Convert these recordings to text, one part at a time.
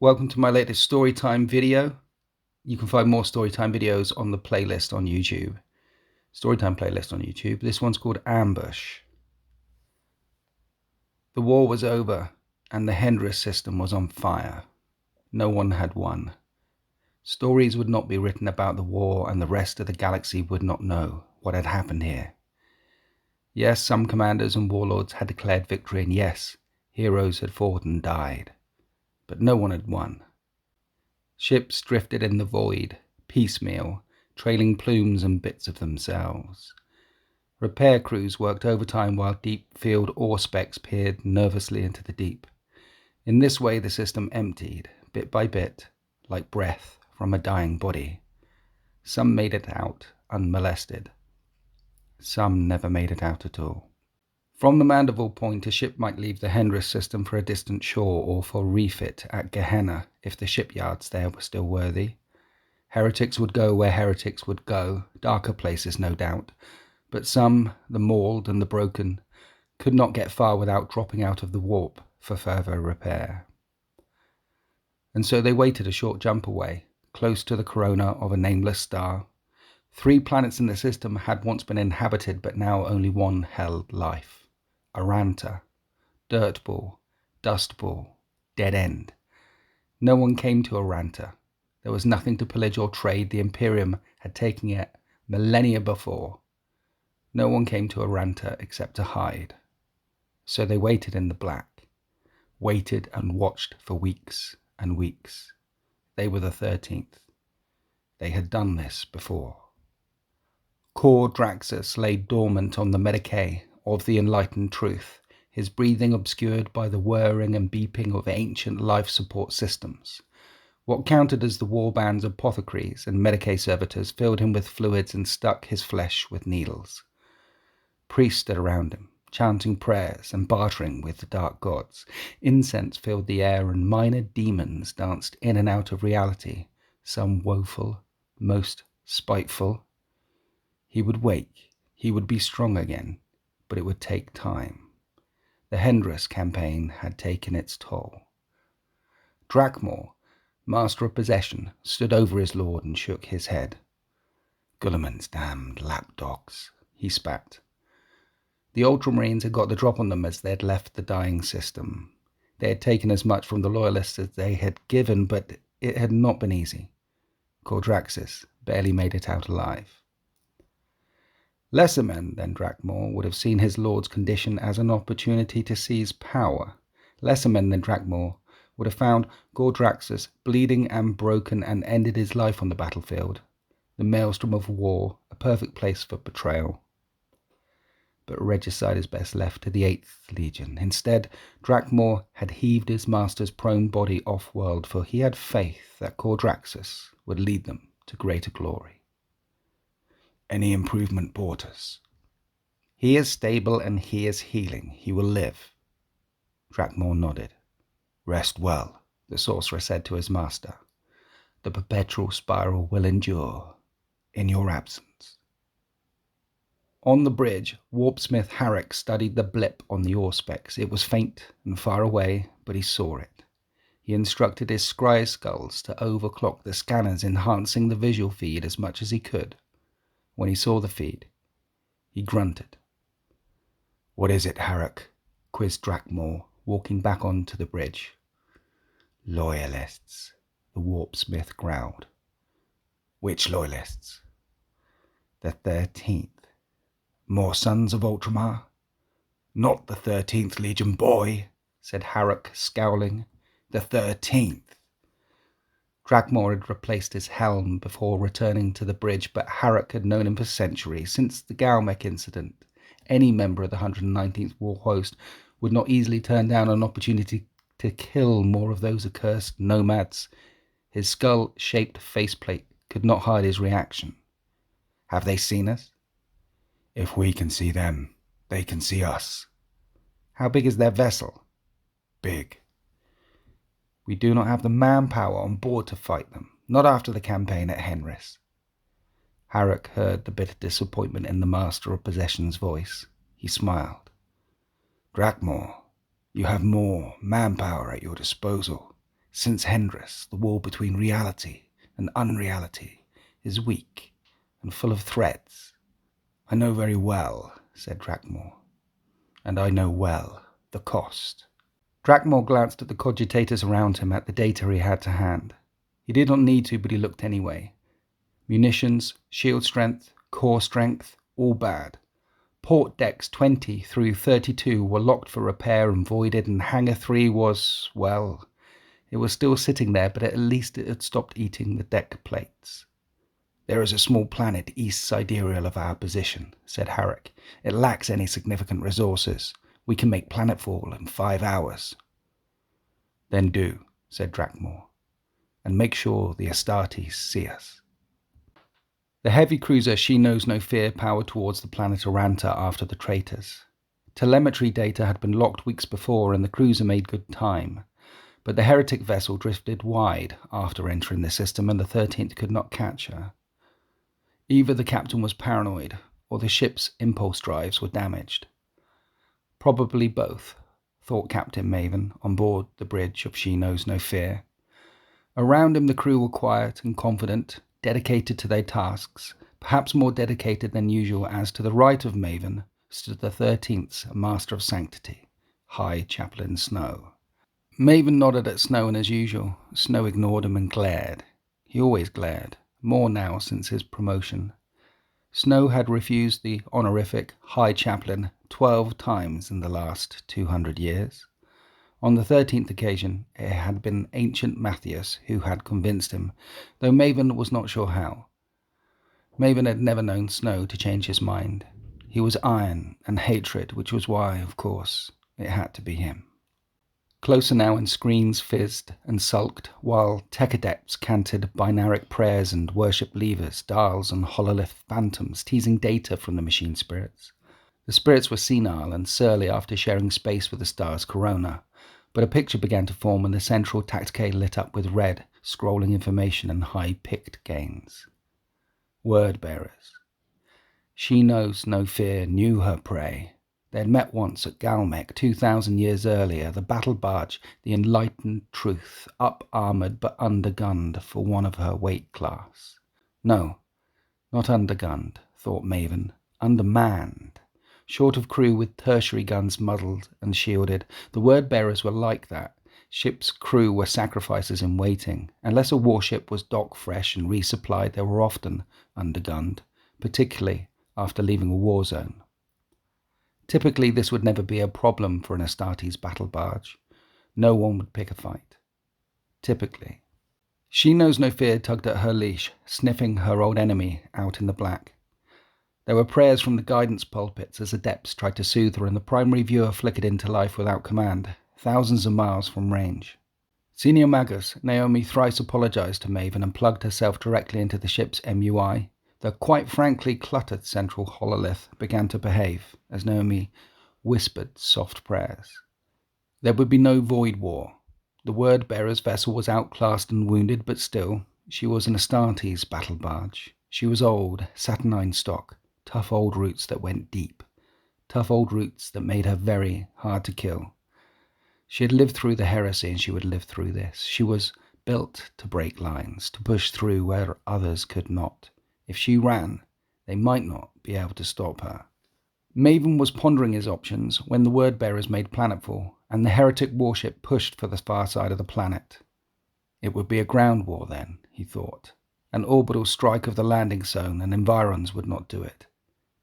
Welcome to my latest storytime video. You can find more storytime videos on the playlist on YouTube. Storytime playlist on YouTube. This one's called Ambush. The war was over and the Hendris system was on fire. No one had won. Stories would not be written about the war and the rest of the galaxy would not know what had happened here. Yes, some commanders and warlords had declared victory, and yes, heroes had fought and died. But no one had won. Ships drifted in the void, piecemeal, trailing plumes and bits of themselves. Repair crews worked overtime while deep-field ore specs peered nervously into the deep. In this way the system emptied, bit by bit, like breath from a dying body. Some made it out unmolested. Some never made it out at all. From the Mandeville Point, a ship might leave the Hendris system for a distant shore or for refit at Gehenna if the shipyards there were still worthy. Heretics would go where heretics would go, darker places no doubt, but some, the mauled and the broken, could not get far without dropping out of the warp for further repair. And so they waited a short jump away, close to the corona of a nameless star. 3 planets in the system had once been inhabited, but now only one held life. Aranta, Dirtball, Dustball, Dead End. No one came to Aranta. There was nothing to pillage or trade. The Imperium had taken it millennia before. No one came to Aranta except to hide. So they waited in the black, waited and watched for weeks and weeks. They were the 13th. They had done this before. Core Draxus lay dormant on the Medicae of the enlightened truth, his breathing obscured by the whirring and beeping of ancient life support systems. What counted as the warband's apothecaries and Medicae servitors filled him with fluids and stuck his flesh with needles. Priests stood around him, chanting prayers and bartering with the dark gods. Incense filled the air and minor demons danced in and out of reality, some woeful, most spiteful. He would wake, he would be strong again, but it would take time. The Hendris campaign had taken its toll. Drakmor, master of possession, stood over his lord and shook his head. Guilliman's damned lapdogs, he spat. The Ultramarines had got the drop on them as they had left the dying system. They had taken as much from the Loyalists as they had given, but it had not been easy. Cordraxis barely made it out alive. Lesser men than Drakmor would have seen his lord's condition as an opportunity to seize power. Lesser men than Drakmor would have found Gordraxus bleeding and broken and ended his life on the battlefield, the maelstrom of war, a perfect place for betrayal. But regicide is best left to the 8th Legion. Instead, Drakmor had heaved his master's prone body off-world, for he had faith that Gordraxus would lead them to greater glory. Any improvement, Portus? He is stable and he is healing. He will live. Drakmor nodded. Rest well, the sorcerer said to his master. The perpetual spiral will endure in your absence. On the bridge, Warpsmith Harrick studied the blip on the ore specs. It was faint and far away, but he saw it. He instructed his scry skulls to overclock the scanners, enhancing the visual feed as much as he could. When he saw the feed, he grunted. What is it, Harrick? Quizzed Drakmor, walking back onto the bridge. Loyalists, the Warpsmith growled. Which loyalists? The 13th. More sons of Ultramar? Not the 13th Legion, boy, said Harrick, scowling. The 13th. Drakmor had replaced his helm before returning to the bridge, but Harrick had known him for centuries. Since the Galmec incident, any member of the 119th War Host would not easily turn down an opportunity to kill more of those accursed nomads. His skull-shaped faceplate could not hide his reaction. Have they seen us? If we can see them, they can see us. How big is their vessel? Big. We do not have the manpower on board to fight them, not after the campaign at Hendris. Harrick heard the bitter disappointment in the master of possession's voice. He smiled. Drakmor, you have more manpower at your disposal. Since Hendris, the wall between reality and unreality is weak and full of threads. I know very well, said Drakmor, and I know well the cost. Drakmor glanced at the cogitators around him at the data he had to hand. He did not need to, but he looked anyway. Munitions, shield strength, core strength, all bad. Port decks 20 through 32 were locked for repair and voided, and Hangar 3 was, well, it was still sitting there, but at least it had stopped eating the deck plates. There is a small planet east sidereal of our position, said Harrick. It lacks any significant resources. We can make planetfall in 5 hours. Then do, said Drakmor, and make sure the Astartes see us. The heavy cruiser She Knows No Fear powered towards the planet Aranta after the traitors. Telemetry data had been locked weeks before, and the cruiser made good time. But the heretic vessel drifted wide after entering the system, and the 13th could not catch her. Either the captain was paranoid, or the ship's impulse drives were damaged. Probably both, thought Captain Maven, on board the bridge of She Knows No Fear. Around him the crew were quiet and confident, dedicated to their tasks, perhaps more dedicated than usual, as to the right of Maven stood the 13th's Master of Sanctity, High Chaplain Snow. Maven nodded at Snow, and as usual, Snow ignored him and glared. He always glared, more now since his promotion. Snow had refused the honorific High Chaplain 12 times in the last 200 years. On the 13th occasion, it had been ancient Matthias who had convinced him, though Maven was not sure how. Maven had never known Snow to change his mind. He was iron and hatred, which was why, of course, it had to be him. Closer now, and screens fizzed and sulked, while tech adepts canted binaric prayers and worshipped levers, dials, and hololith phantoms, teasing data from the machine spirits. The spirits were senile and surly after sharing space with the star's corona, but a picture began to form, and the central tacticade lit up with red, scrolling information and high-picked gains. Word Bearers. She Knows No Fear knew her prey. They had met once at Galmec 2,000 years earlier, the battle barge, the enlightened truth, up-armoured but undergunned for one of her weight class. No, not undergunned, thought Maven, undermanned. Short of crew with tertiary guns muzzled and shielded, the Word Bearers were like that. Ship's crew were sacrifices in waiting. Unless a warship was dock fresh and resupplied, they were often undergunned, particularly after leaving a war zone. Typically, this would never be a problem for an Astartes battle barge. No one would pick a fight. Typically. She Knows No Fear tugged at her leash, sniffing her old enemy out in the black. There were prayers from the guidance pulpits as adepts tried to soothe her, and the primary viewer flickered into life without command, thousands of miles from range. Senior Magus, Naomi thrice apologized to Maven and plugged herself directly into the ship's MUI. The quite frankly cluttered central hololith began to behave as Naomi whispered soft prayers. There would be no void war. The Word Bearer's vessel was outclassed and wounded, but still, she was an Astartes battle barge. She was old, saturnine stock, tough old roots that went deep, tough old roots that made her very hard to kill. She had lived through the heresy, and she would live through this. She was built to break lines, to push through where others could not. If she ran, they might not be able to stop her. Maven was pondering his options when the Word Bearers made planetfall, and the heretic warship pushed for the far side of the planet. It would be a ground war then, he thought. An orbital strike of the landing zone, and environs would not do it.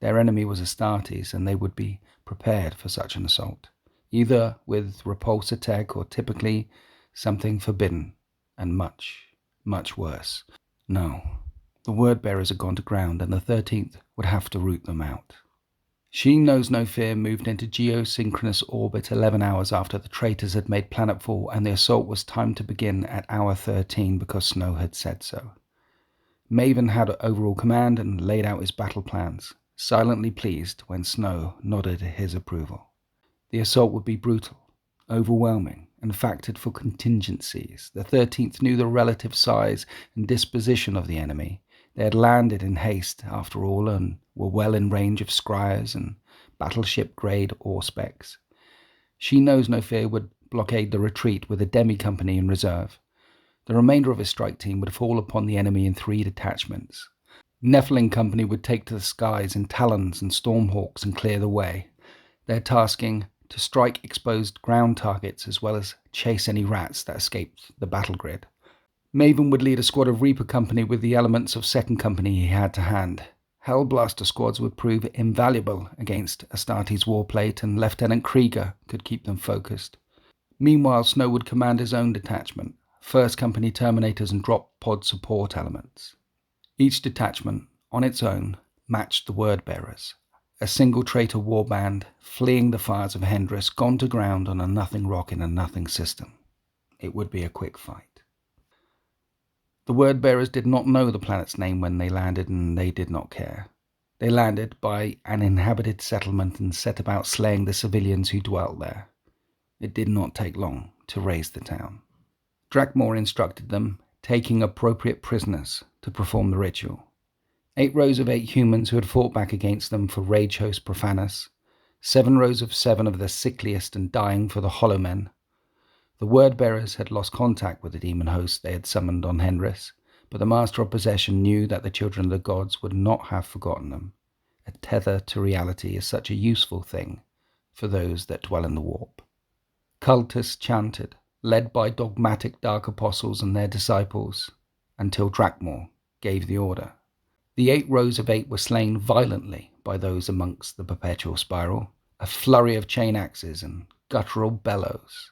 Their enemy was Astartes, and they would be prepared for such an assault, either with repulsor tech or typically something forbidden, and much, much worse. No. The Word Bearers had gone to ground, and the 13th would have to root them out. She Knows No Fear moved into geosynchronous orbit 11 hours after the traitors had made planetfall, and the assault was timed to begin at hour 13 because Snow had said so. Maven had overall command and laid out his battle plans, silently pleased when Snow nodded his approval. The assault would be brutal, overwhelming, and factored for contingencies. The 13th knew the relative size and disposition of the enemy. They had landed in haste, after all, and were well in range of scryers and battleship-grade ore specs. She Knows No Fear would blockade the retreat with a demi-company in reserve. The remainder of his strike team would fall upon the enemy in 3 detachments. Nephilim Company would take to the skies in Talons and Stormhawks and clear the way, their tasking to strike exposed ground targets as well as chase any rats that escaped the battle grid. Maven would lead a squad of Reaper Company with the elements of 2nd Company he had to hand. Hellblaster squads would prove invaluable against Astartes' warplate, and Lieutenant Krieger could keep them focused. Meanwhile, Snow would command his own detachment, 1st Company Terminators and drop pod support elements. Each detachment, on its own, matched the Word Bearers, a single traitor warband fleeing the fires of Hendris, gone to ground on a nothing rock in a nothing system. It would be a quick fight. The Word Bearers did not know the planet's name when they landed, and they did not care. They landed by an inhabited settlement and set about slaying the civilians who dwelt there. It did not take long to raze the town. Drakmor instructed them, taking appropriate prisoners to perform the ritual. 8 rows of 8 humans who had fought back against them for Rage Host Profanus, 7 rows of 7 of the sickliest and dying for the Hollow Men. The Word Bearers had lost contact with the demon host they had summoned on Hendris, but the Master of Possession knew that the children of the gods would not have forgotten them. A tether to reality is such a useful thing for those that dwell in the warp. Cultists chanted, led by dogmatic dark apostles and their disciples, until Drakmor gave the order. The 8 rows of 8 were slain violently by those amongst the perpetual spiral, a flurry of chain axes and guttural bellows.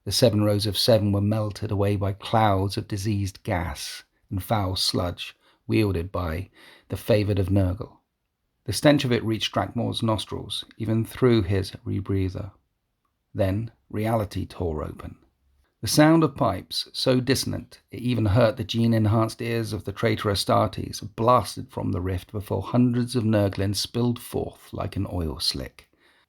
The 7 rows of 7 were melted away by clouds of diseased gas and foul sludge wielded by the favoured of Nurgle. The stench of it reached Drakmor's nostrils, even through his rebreather. Then reality tore open. The sound of pipes, so dissonant it even hurt the gene-enhanced ears of the traitor Astartes, blasted from the rift before hundreds of Nurglings spilled forth like an oil slick.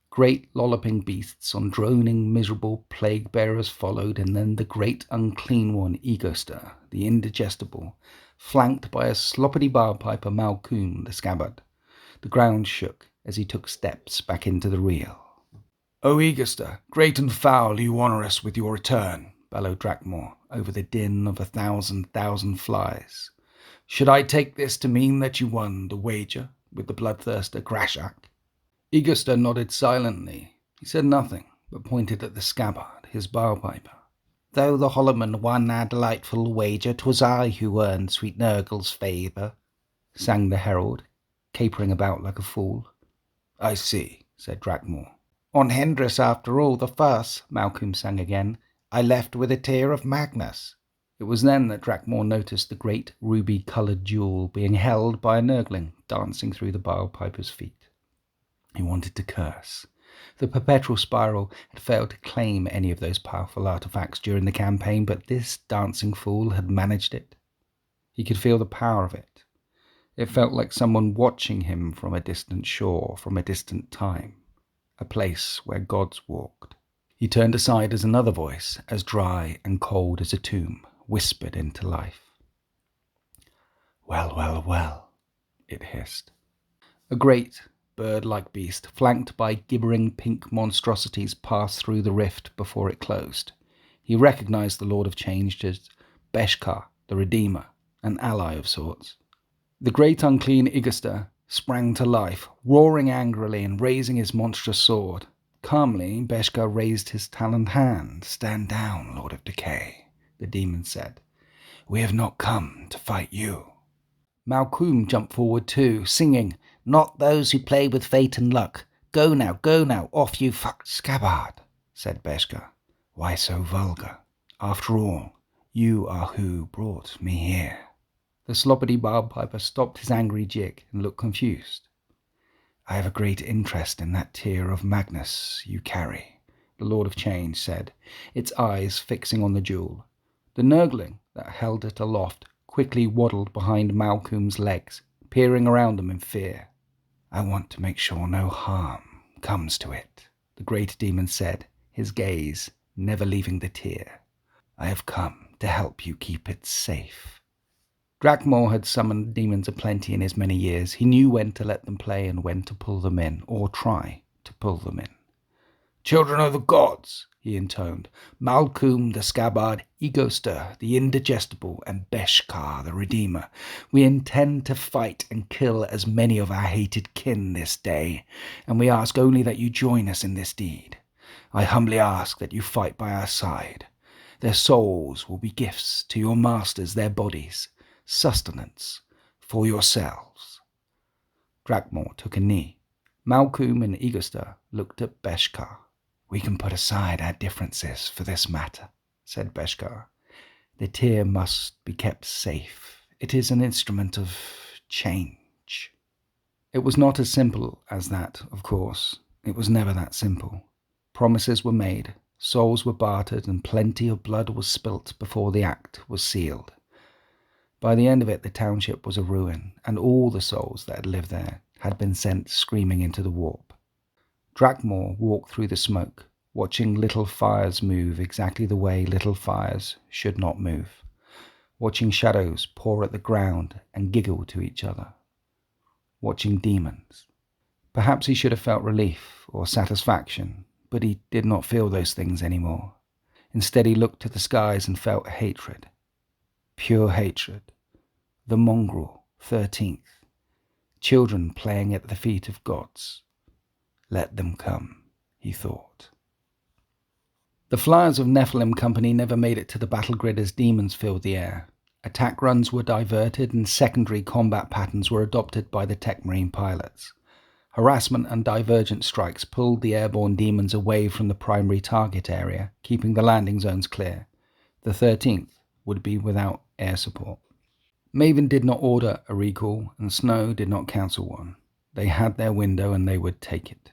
Great lolloping beasts on droning, miserable plague-bearers followed, and then the great unclean one, Egoster, the indigestible, flanked by a sloppity barpiper Malkoum, the scabbard. The ground shook as he took steps back into the real. "O Egoster, great and foul, you honour us with your return," bellowed Drakmor over the din of 1,000 flies. "Should I take this to mean that you won the wager with the bloodthirster Grashak?" Egoster nodded silently. He said nothing, but pointed at the scabbard, his barpiper. "Though the Hollowman won our delightful wager, 'twas I who earned sweet Nurgle's favour," sang the herald, capering about like a fool. "I see," said Drakmor. "On Hendris, after all, the fuss," Malkoum sang again, "I left with a tear of Magnus." It was then that Drakmor noticed the great ruby-coloured jewel being held by a Nurgling dancing through the barpiper's feet. He wanted to curse. The perpetual spiral had failed to claim any of those powerful artifacts during the campaign, but this dancing fool had managed it. He could feel the power of it. It felt like someone watching him from a distant shore, from a distant time, a place where gods walked. He turned aside as another voice, as dry and cold as a tomb, whispered into life. "Well, well, well," it hissed. A great, bird-like beast, flanked by gibbering pink monstrosities, passed through the rift before it closed. He recognized the Lord of Change as Beshkar, the Redeemer, an ally of sorts. The great unclean Egoster sprang to life, roaring angrily and raising his monstrous sword. Calmly, Beshkar raised his taloned hand. "Stand down, Lord of Decay," the demon said. "We have not come to fight you." Malkoum jumped forward too, singing, "Not those who play with fate and luck. Go now, off you fuck." "Scabbard," said Beshkar. "Why so vulgar? After all, you are who brought me here." The sloppity barpiper stopped his angry jig and looked confused. "I have a great interest in that tear of Magnus you carry," the Lord of Change said, its eyes fixing on the jewel. The Nurgling that held it aloft quickly waddled behind Malkoum's legs, peering around them in fear. "I want to make sure no harm comes to it," the great demon said, his gaze never leaving the tear. "I have come to help you keep it safe." Drakmor had summoned demons aplenty in his many years. He knew when to let them play and when to pull them in, or try to pull them in. Children of the gods, he intoned, Malcolm the Scabbard, Egoster the Indigestible, and Beshkar the Redeemer, we intend to fight and kill as many of our hated kin this day, and we ask only that you join us in this deed. I humbly ask that you fight by our side. Their souls will be gifts to your masters, their bodies, sustenance for yourselves. Drakmor took a knee. Malcolm and Egoster looked at Beshkar. We can put aside our differences for this matter, said Beshkar. The tear must be kept safe. It is an instrument of change. It was not as simple as that, of course. It was never that simple. Promises were made, souls were bartered, and plenty of blood was spilt before the act was sealed. By the end of it, the township was a ruin, and all the souls that had lived there had been sent screaming into the warp. Drakmor walked through the smoke, watching little fires move exactly the way little fires should not move, watching shadows pour at the ground and giggle to each other, watching demons. Perhaps he should have felt relief or satisfaction, but he did not feel those things anymore. Instead, he looked to the skies and felt hatred. Pure hatred. The mongrel, 13th. Children playing at the feet of gods. Let them come, he thought. The flyers of Nephilim Company never made it to the battle grid as demons filled the air. Attack runs were diverted and secondary combat patterns were adopted by the Tech Marine pilots. Harassment and divergent strikes pulled the airborne demons away from the primary target area, keeping the landing zones clear. The 13th would be without air support. Maven did not order a recall, and Snow did not counsel one. They had their window and they would take it.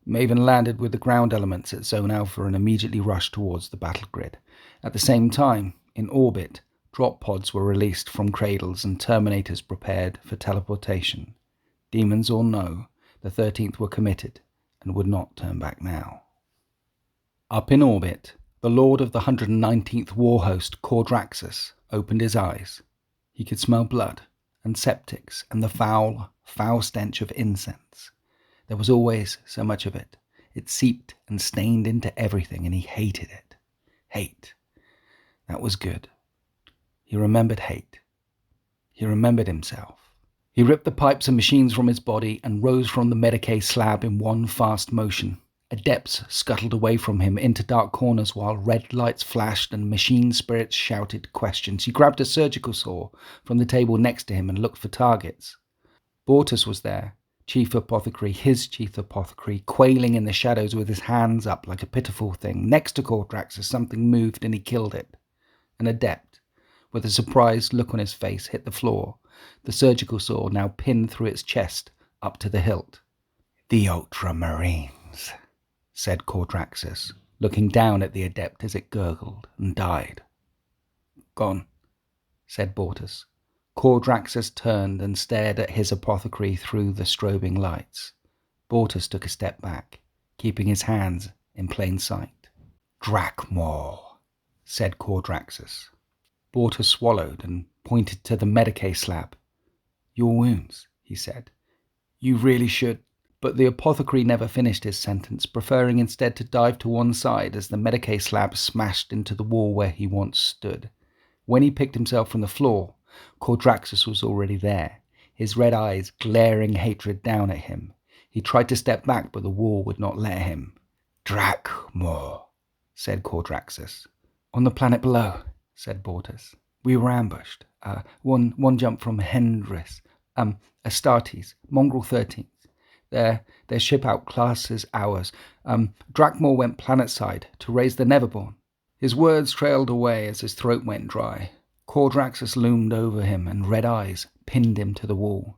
Maven landed with the ground elements at Zone Alpha and immediately rushed towards the battle grid. At the same time, in orbit, drop pods were released from cradles and Terminators prepared for teleportation. Demons or no, the 13th were committed and would not turn back now. Up in orbit, the lord of the 119th war host, Kordraxus, opened his eyes. He could smell blood and septics and the foul, foul stench of incense. There was always so much of it. It seeped and stained into everything, and he hated it. Hate. That was good. He remembered hate. He remembered himself. He ripped the pipes and machines from his body and rose from the Medicae slab in one fast motion. Adepts scuttled away from him into dark corners while red lights flashed and machine spirits shouted questions. He grabbed a surgical saw from the table next to him and looked for targets. Bortus was there, chief apothecary, his chief apothecary, quailing in the shadows with his hands up like a pitiful thing. Next to Kordraxus, something moved and he killed it. An adept, with a surprised look on his face, hit the floor, the surgical saw now pinned through its chest up to the hilt. The Ultramarines, said Kordraxus, looking down at the adept as it gurgled and died. Gone, said Bortus. Kordraxus turned and stared at his apothecary through the strobing lights. Bortus took a step back, keeping his hands in plain sight. Drakmor, said Kordraxus. Bortus swallowed and pointed to the Medicae slab. Your wounds, he said. You really should. But the apothecary never finished his sentence, preferring instead to dive to one side as the Medicae slab smashed into the wall where he once stood. When he picked himself from the floor, Kordraxus was already there, his red eyes glaring hatred down at him. He tried to step back, but the wall would not let him. Drakmor, said Kordraxus. On the planet below, said Bortus. We were ambushed. One jump from Hendris, Astartes, Mongrel 13th. Their ship outclasses ours. Drakmor went planetside to raise the Neverborn. His words trailed away as his throat went dry. Kordraxus loomed over him, and red eyes pinned him to the wall.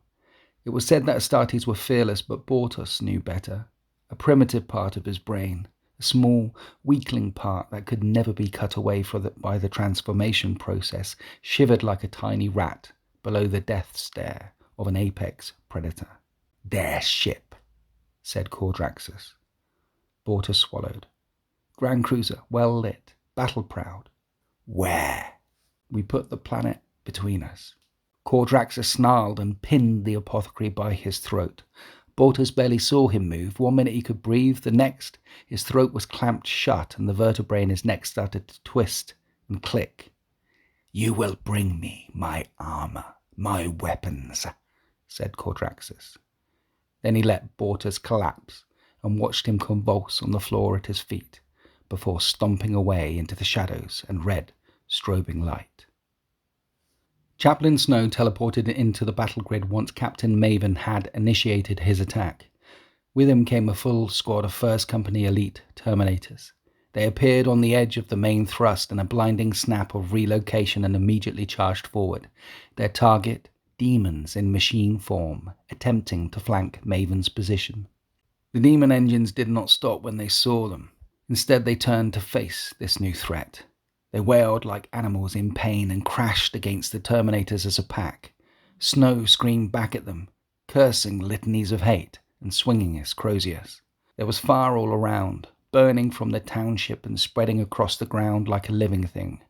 It was said that Astartes were fearless, but Bortus knew better. A primitive part of his brain, a small, weakling part that could never be cut away by the transformation process, shivered like a tiny rat below the death stare of an apex predator. Their ship, said Kordraxus. Bortus swallowed. Grand cruiser, well lit, battle-proud. Where? We put the planet between us. Kordraxus snarled and pinned the apothecary by his throat. Baltus barely saw him move. 1 minute he could breathe, the next his throat was clamped shut and the vertebrae in his neck started to twist and click. "You will bring me my armor, my weapons," said Cordraxus. Then he let Baltus collapse and watched him convulse on the floor at his feet before stomping away into the shadows and red, strobing light. Chaplain Snow teleported into the battle grid once Captain Maven had initiated his attack. With him came a full squad of 1st Company Elite Terminators. They appeared on the edge of the main thrust in a blinding snap of relocation and immediately charged forward. Their target, demons in machine form, attempting to flank Maven's position. The demon engines did not stop when they saw them. Instead, they turned to face this new threat. They wailed like animals in pain and crashed against the Terminators as a pack. Snow screamed back at them, cursing litanies of hate and swinging his croziers. There was fire all around, burning from the township and spreading across the ground like a living thing.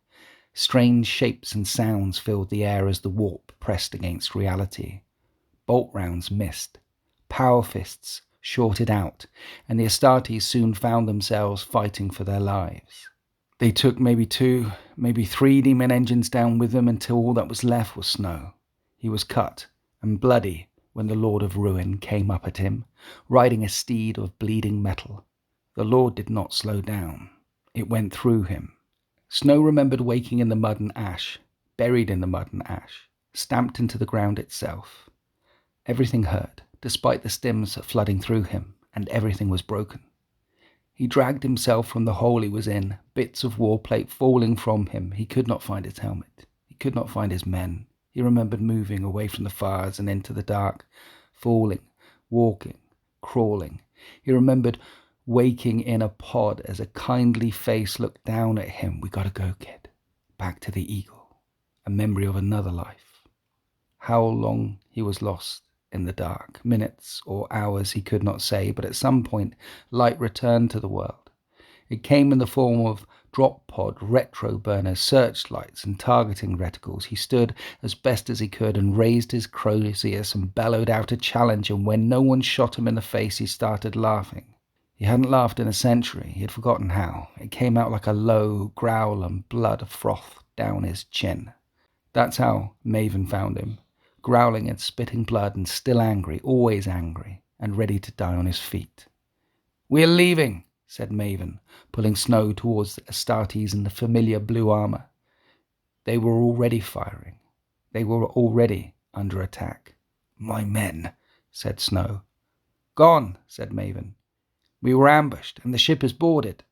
Strange shapes and sounds filled the air as the warp pressed against reality. Bolt rounds missed. Power fists shorted out, and the Astartes soon found themselves fighting for their lives. They took maybe 2, maybe 3 demon engines down with them until all that was left was Snow. He was cut and bloody when the Lord of Ruin came up at him, riding a steed of bleeding metal. The Lord did not slow down. It went through him. Snow remembered waking in the mud and ash, buried in the mud and ash, stamped into the ground itself. Everything hurt, despite the stims flooding through him, and everything was broken. He dragged himself from the hole he was in, bits of warplate falling from him. He could not find his helmet. He could not find his men. He remembered moving away from the fires and into the dark, falling, walking, crawling. He remembered waking in a pod as a kindly face looked down at him. "We gotta go, kid. Back to the Eagle." A memory of another life. How long he was lost in the dark, minutes or hours he could not say, but at some point light returned to the world. It came in the form of drop pod, retro burners, searchlights and targeting reticles. He stood as best as he could and raised his croziers and bellowed out a challenge, and when no one shot him in the face he started laughing. He hadn't laughed in a century. He had forgotten how. It came out like a low growl and blood frothed down his chin. That's how Maven found him. Growling and spitting blood and still angry, always angry, and ready to die on his feet. "We're leaving," said Maven, pulling Snow towards the Astartes in the familiar blue armor. They were already firing. They were already under attack. "My men," said Snow. "Gone," said Maven. "We were ambushed, and the ship is boarded."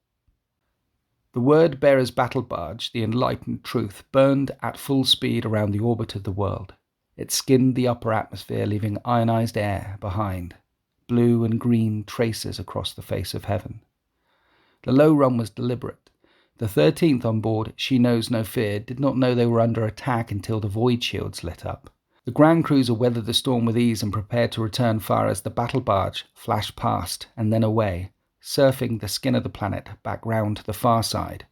The Word Bearers' battle barge, the Enlightened Truth, burned at full speed around the orbit of the world. It skimmed the upper atmosphere, leaving ionized air behind, blue and green traces across the face of heaven. The low run was deliberate. The 13th on board She Knows No Fear did not know they were under attack until the void shields lit up. The Grand Cruiser weathered the storm with ease and prepared to return fire as the battle barge flashed past and then away, surfing the skin of the planet back round to the far side.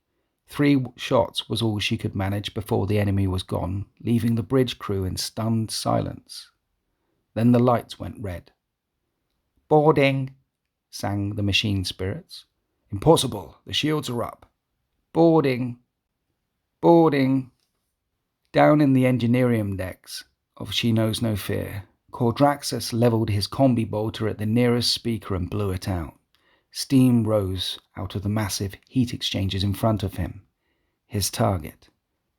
3 shots was all she could manage before the enemy was gone, leaving the bridge crew in stunned silence. Then the lights went red. "Boarding," sang the machine spirits. "Impossible, the shields are up." "Boarding, boarding." Down in the engineering decks of She Knows No Fear, Cordraxus levelled his combi bolter at the nearest speaker and blew it out. Steam rose out of the massive heat exchangers in front of him. His target.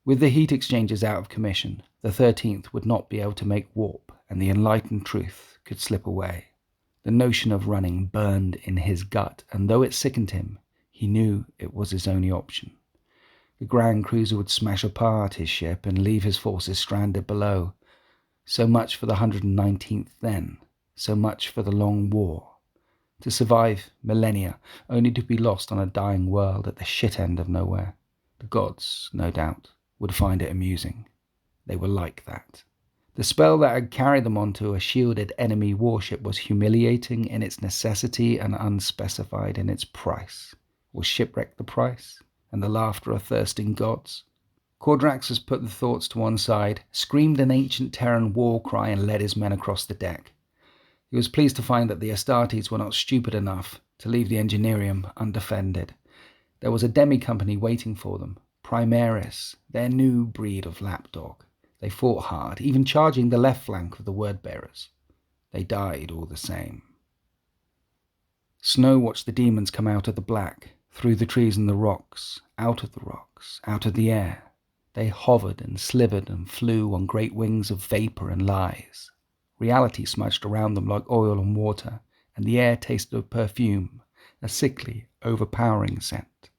With the heat exchangers out of commission, the 13th would not be able to make warp, and the Enlightened Truth could slip away. The notion of running burned in his gut, and though it sickened him, he knew it was his only option. The Grand Cruiser would smash apart his ship and leave his forces stranded below. So much for the 119th then, so much for the long war. To survive millennia, only to be lost on a dying world at the shit end of nowhere. The gods, no doubt, would find it amusing. They were like that. The spell that had carried them onto a shielded enemy warship was humiliating in its necessity and unspecified in its price. Was shipwreck the price? And the laughter of thirsting gods? Cordraxus put the thoughts to one side, screamed an ancient Terran war cry and led his men across the deck. He was pleased to find that the Astartes were not stupid enough to leave the Engineerium undefended. There was a demi-company waiting for them, Primaris, their new breed of lapdog. They fought hard, even charging the left flank of the Word Bearers. They died all the same. Snow watched the demons come out of the black, through the trees and the rocks, out of the rocks, out of the air. They hovered and slivered and flew on great wings of vapour and lies. Reality smudged around them like oil and water, and the air tasted of perfume, a sickly, overpowering scent.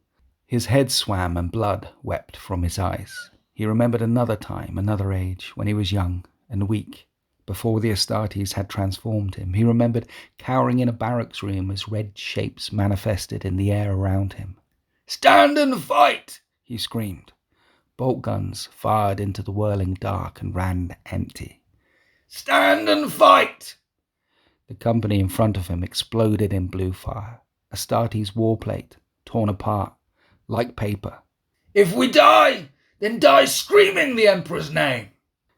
His head swam and blood wept from his eyes. He remembered another time, another age, when he was young and weak, before the Astartes had transformed him. He remembered cowering in a barracks room as red shapes manifested in the air around him. "Stand and fight!" he screamed. Bolt guns fired into the whirling dark and ran empty. "Stand and fight!" The company in front of him exploded in blue fire. Astartes' warplate, torn apart, like paper. "If we die, then die screaming the Emperor's name!"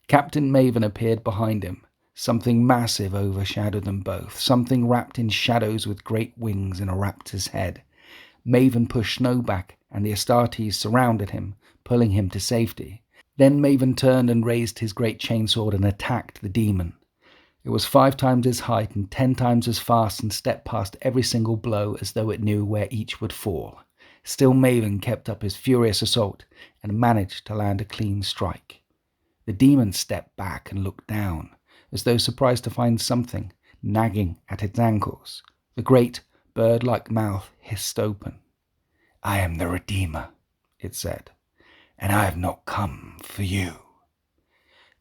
Captain Maven appeared behind him. Something massive overshadowed them both, something wrapped in shadows with great wings and a raptor's head. Maven pushed Snow back, and the Astartes surrounded him, pulling him to safety. Then Maven turned and raised his great chainsword and attacked the demon. It was 5 times his height and 10 times as fast, and stepped past every single blow as though it knew where each would fall. Still Maven kept up his furious assault and managed to land a clean strike. The demon stepped back and looked down, as though surprised to find something nagging at its ankles. The great bird-like mouth hissed open. "I am the Redeemer," it said, "and I have not come for you."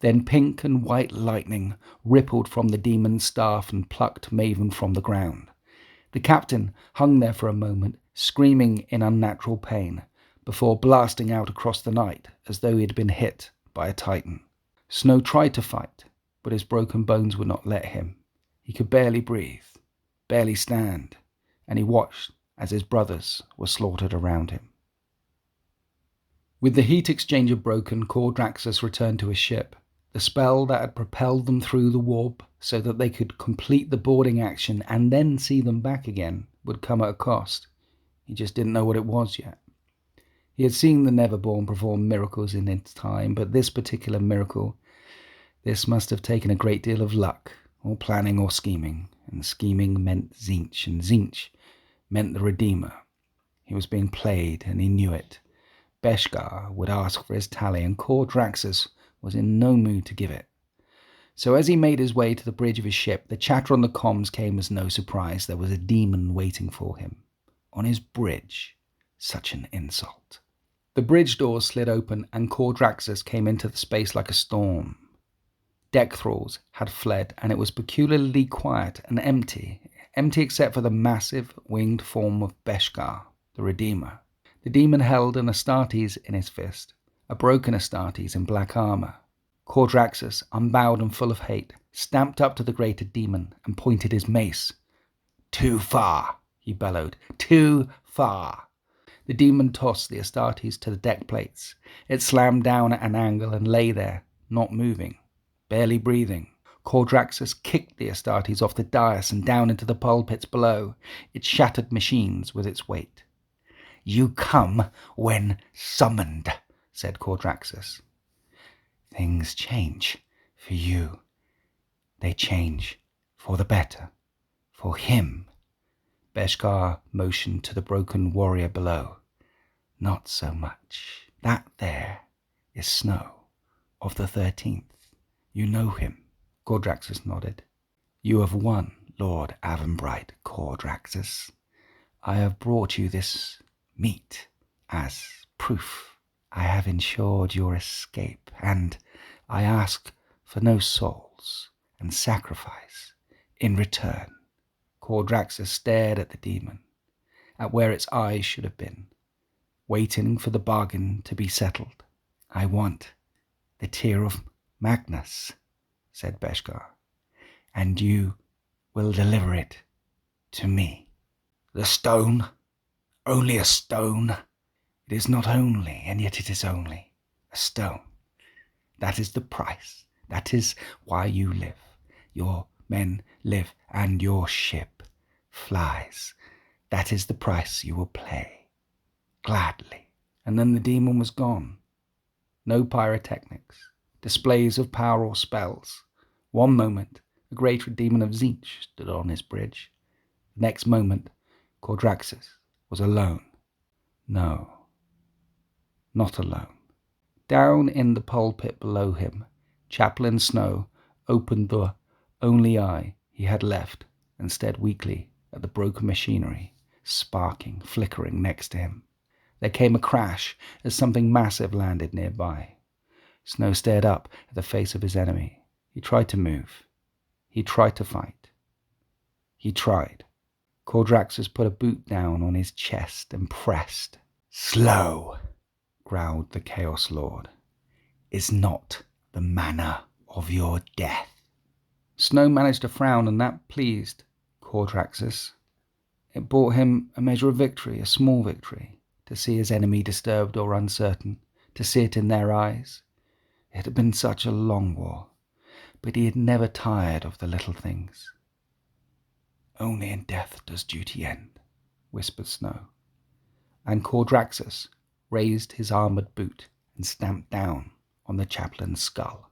Then pink and white lightning rippled from the demon's staff and plucked Maven from the ground. The captain hung there for a moment, screaming in unnatural pain, before blasting out across the night as though he had been hit by a titan. Snow tried to fight, but his broken bones would not let him. He could barely breathe, barely stand, and he watched as his brothers were slaughtered around him. With the heat exchanger broken, Cordraxus returned to his ship. The spell that had propelled them through the warp so that they could complete the boarding action and then see them back again would come at a cost. He just didn't know what it was yet. He had seen the Neverborn perform miracles in its time, but this particular miracle, this must have taken a great deal of luck, or planning or scheming, and scheming meant Tzeentch, and Tzeentch meant the Redeemer. He was being played, and he knew it. Beskar would ask for his tally, and Cordraxus was in no mood to give it. So as he made his way to the bridge of his ship, the chatter on the comms came as no surprise. There was a demon waiting for him. On his bridge. Such an insult. The bridge doors slid open, and Cordraxus came into the space like a storm. Deck thralls had fled, and it was peculiarly quiet and empty except for the massive, winged form of Beskar, the Redeemer. The demon held an Astartes in his fist, a broken Astartes in black armour. Cordraxus, unbowed and full of hate, stamped up to the greater demon and pointed his mace. "Too far," he bellowed. "Too far." The demon tossed the Astartes to the deck plates. It slammed down at an angle and lay there, not moving, barely breathing. Cordraxus kicked the Astartes off the dais and down into the pulpits below. It shattered machines with its weight. "You come when summoned," said Cordraxus. "Things change for you. They change for the better. For him." Beskar motioned to the broken warrior below. "Not so much. That there is Snow, of the 13th. You know him." Cordraxus nodded. "You have won, Lord Avonbright, Cordraxus. I have brought you this meat as proof. I have ensured your escape, and I ask for no souls and sacrifice in return." Cordraxus stared at the demon, at where its eyes should have been, waiting for the bargain to be settled. "I want the tear of Magnus," said Beskar, "and you will deliver it to me." "The stone? Only a stone?" "It is not only, and yet it is only a stone. That is the price. That is why you live. Your Men live, and your ship flies. That is the price you will pay. Gladly. And then the demon was gone. No pyrotechnics, displays of power or spells. One moment, the great demon of Tzeentch stood on his bridge. The next moment, Cordraxus was alone. No, not alone. Down in the pulpit below him, Chaplain Snow opened the only eye he had left and stared weakly at the broken machinery, sparking, flickering next to him. There came a crash as something massive landed nearby. Snow stared up at the face of his enemy. He tried to move. He tried to fight. He tried. Cordraxus put a boot down on his chest and pressed. "Slow," growled the Chaos Lord, "is not the manner of your death." Snow managed to frown, and that pleased Cordraxus. It brought him a measure of victory, a small victory, to see his enemy disturbed or uncertain, to see it in their eyes. It had been such a long war, but he had never tired of the little things. "Only in death does duty end," whispered Snow. And Cordraxus raised his armoured boot and stamped down on the chaplain's skull.